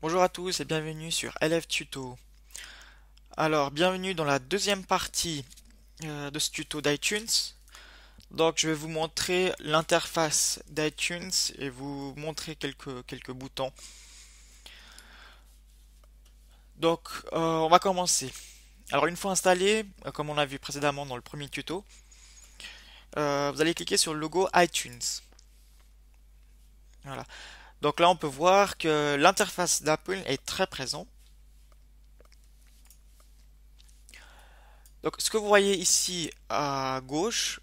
Bonjour à tous et bienvenue sur LF Tuto. Alors, bienvenue dans la deuxième partie de ce tuto d'iTunes. Donc, je vais vous montrer l'interface d'iTunes et vous montrer quelques boutons. Donc, on va commencer. Alors, une fois installé, comme on a vu précédemment dans le premier tuto, vous allez cliquer sur le logo iTunes. Voilà. Donc là, on peut voir que l'interface d'Apple est très présente. Donc, ce que vous voyez ici à gauche,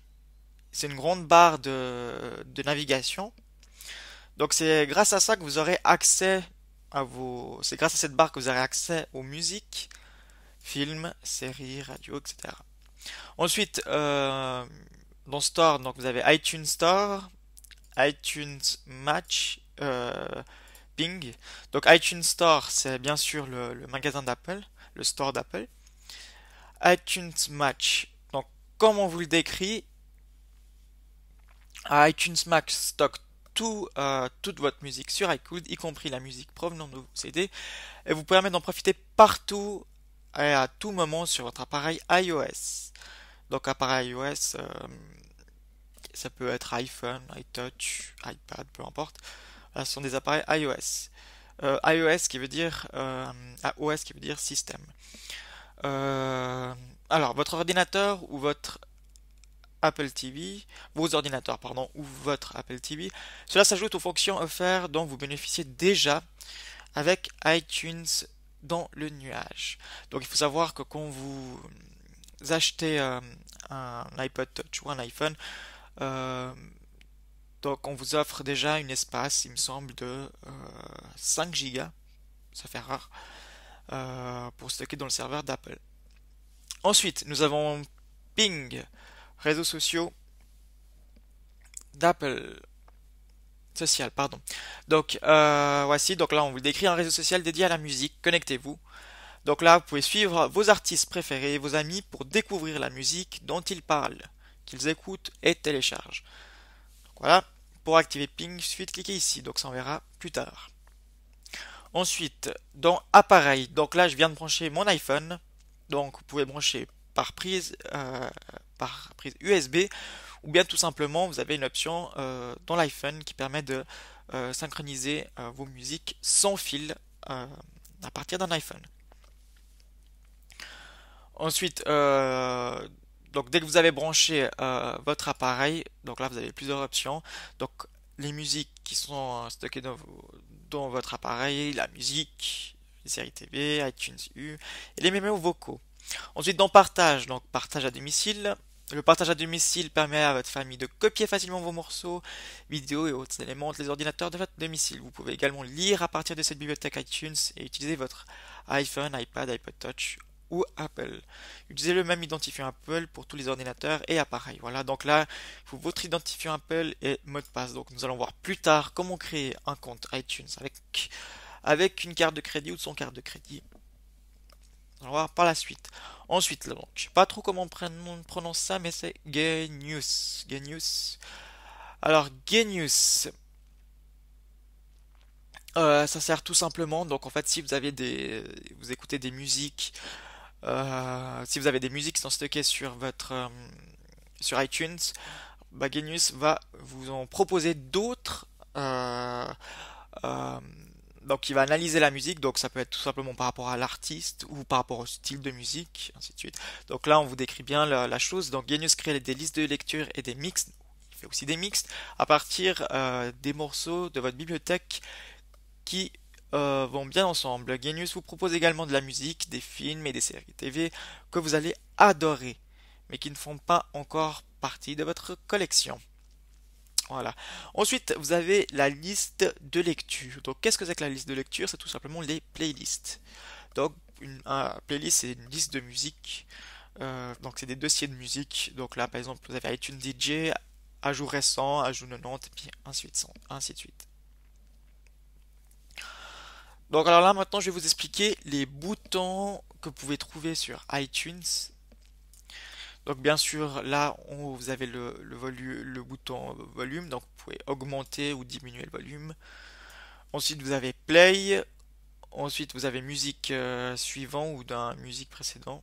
c'est une grande barre de navigation. Donc c'est grâce à ça que vous aurez accès c'est grâce à cette barre que vous aurez accès aux musiques, films, séries, radio, etc. Ensuite, dans Store, donc vous avez iTunes Store, iTunes Match, Bing. Donc iTunes Store, c'est bien sûr le magasin d'Apple, le store d'Apple. iTunes Match, donc comme on vous le décrit, iTunes Match stocke toute votre musique sur iCloud, y compris la musique provenant de vos CD, et vous permet d'en profiter partout et à tout moment sur votre appareil iOS. Donc appareil iOS, ça peut être iPhone, iTouch, iPad, peu importe. Là, ce sont des appareils iOS. iOS qui veut dire OS qui veut dire système. Euh, alors votre ordinateur ou votre Apple TV, vos ordinateurs, pardon, ou votre Apple TV. Cela s'ajoute aux fonctions offertes dont vous bénéficiez déjà avec iTunes dans le nuage. Donc il faut savoir que quand vous achetez un iPod Touch ou un iPhone, euh, donc on vous offre déjà un espace, il me semble, de 5 gigas, ça fait rare, pour stocker dans le serveur d'Apple. Ensuite, nous avons Ping, réseaux sociaux d'Apple. Social, pardon. Donc, voici, donc là, on vous décrit un réseau social dédié à la musique. Connectez-vous. Donc là, vous pouvez suivre vos artistes préférés, vos amis pour découvrir la musique dont ils parlent, qu'ils écoutent et téléchargent. Donc voilà. Pour activer Ping, il suffit de cliquer ici. Donc ça, on verra plus tard. Ensuite, dans Appareil. Donc là, je viens de brancher mon iPhone. Donc, vous pouvez brancher par prise USB ou bien tout simplement vous avez une option dans l'iPhone qui permet de synchroniser vos musiques sans fil à partir d'un iPhone. Ensuite, donc dès que vous avez branché votre appareil, donc là vous avez plusieurs options. Donc les musiques qui sont stockées dans votre appareil, la musique, les séries TV, iTunes U et les mémos vocaux. Ensuite, dans partage, donc partage à domicile. Le partage à domicile permet à votre famille de copier facilement vos morceaux, vidéos et autres éléments des ordinateurs de votre domicile. Vous pouvez également lire à partir de cette bibliothèque iTunes et utiliser votre iPhone, iPad, iPod Touch ou Apple. Utilisez le même identifiant Apple pour tous les ordinateurs et appareils. Voilà, donc là, il faut votre identifiant Apple et mot de passe. Donc nous allons voir plus tard comment créer un compte iTunes avec une carte de crédit ou son carte de crédit. On va voir par la suite. Ensuite, là, donc, je sais pas trop comment on prononce ça, mais c'est Genius. Genius. Alors, Genius, ça sert tout simplement. Donc, en fait, si vous écoutez des musiques, si vous avez des musiques qui sont stockées sur sur iTunes, bah, Genius va vous en proposer d'autres. Euh, donc il va analyser la musique, donc ça peut être tout simplement par rapport à l'artiste ou par rapport au style de musique, ainsi de suite. Donc là on vous décrit bien la chose. Donc Genius crée des listes de lecture et des mix. Il fait aussi des mix à partir des morceaux de votre bibliothèque qui vont bien ensemble. Genius vous propose également de la musique, des films et des séries TV que vous allez adorer, mais qui ne font pas encore partie de votre collection. Voilà. Ensuite, vous avez la liste de lecture. Donc, qu'est-ce que c'est que la liste de lecture? C'est tout simplement les playlists. Donc, un playlist, c'est une liste de musique. Donc, c'est des dossiers de musique. Donc là, par exemple, vous avez iTunes DJ, ajout récent, ajout 90, et puis ainsi de suite. Donc, alors là, maintenant, je vais vous expliquer les boutons que vous pouvez trouver sur iTunes. Donc bien sûr, là, vous avez le bouton volume, donc vous pouvez augmenter ou diminuer le volume. Ensuite, vous avez play. Ensuite, vous avez musique suivant ou d'un musique précédente.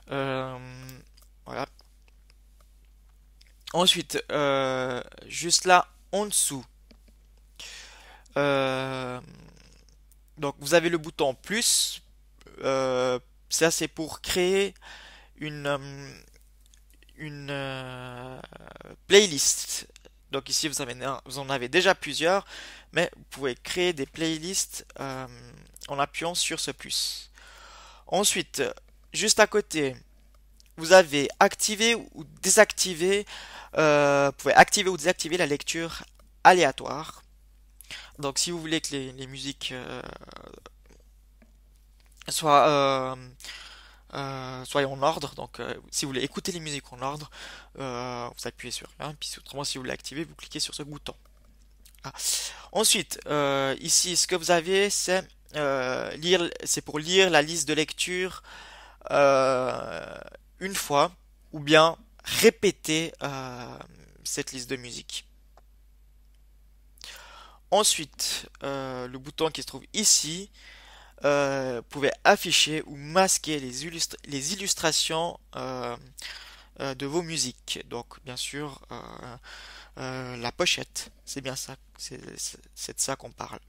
Euh, voilà. Ensuite, juste là, en dessous, euh, donc vous avez le bouton plus. Euh, Ça, c'est pour créer une playlist. Donc ici, vous en avez déjà plusieurs, mais vous pouvez créer des playlists en appuyant sur ce plus. Ensuite, juste à côté, vous avez activé ou désactivé, vous pouvez activer ou désactiver la lecture aléatoire. Donc si vous voulez que les musiques soient, soient en ordre, donc si vous voulez écouter les musiques en ordre, vous appuyez sur rien, puis autrement si vous voulez activer, vous cliquez sur ce bouton. Ah. Ensuite, ici, ce que vous avez, c'est pour lire la liste de lecture euh, une fois, ou bien répéter cette liste de musique. Ensuite, le bouton qui se trouve ici, vous pouvez afficher ou masquer les illustrations de vos musiques. Donc, bien sûr, la pochette, c'est bien ça, c'est de ça qu'on parle.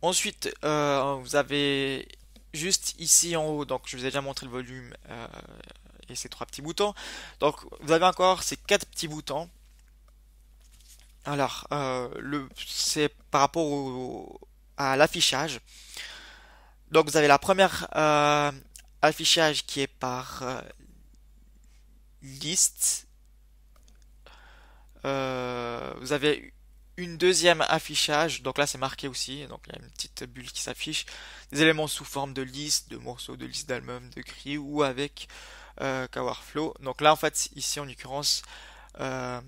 Ensuite, vous avez juste ici en haut, donc je vous ai déjà montré le volume et ces trois petits boutons. Donc, vous avez encore ces quatre petits boutons. Alors, c'est par rapport à l'affichage. Donc, vous avez la première affichage qui est par liste. Vous avez une deuxième affichage, donc là c'est marqué aussi, donc il y a une petite bulle qui s'affiche, des éléments sous forme de liste, de morceaux, de liste d'albums, de grilles ou avec Flow. Donc là en fait ici en l'occurrence euh,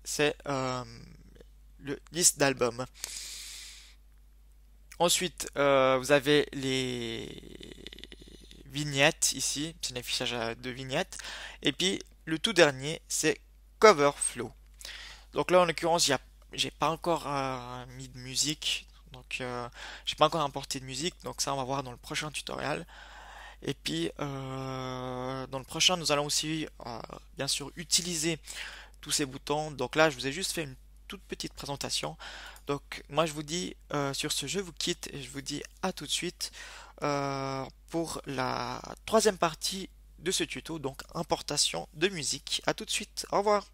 c'est le liste d'albums. Ensuite vous avez les vignettes ici, c'est un affichage de vignettes, et puis le tout dernier c'est Cover Flow. Donc là, en l'occurrence, j'ai pas encore mis de musique, donc j'ai pas encore importé de musique, donc ça on va voir dans le prochain tutoriel. Et puis dans le prochain, nous allons aussi bien sûr utiliser tous ces boutons. Donc là, je vous ai juste fait une toute petite présentation. Donc moi, je vous dis sur ce, je vous quitte et je vous dis à tout de suite pour la troisième partie de ce tuto, donc importation de musique. À tout de suite, au revoir.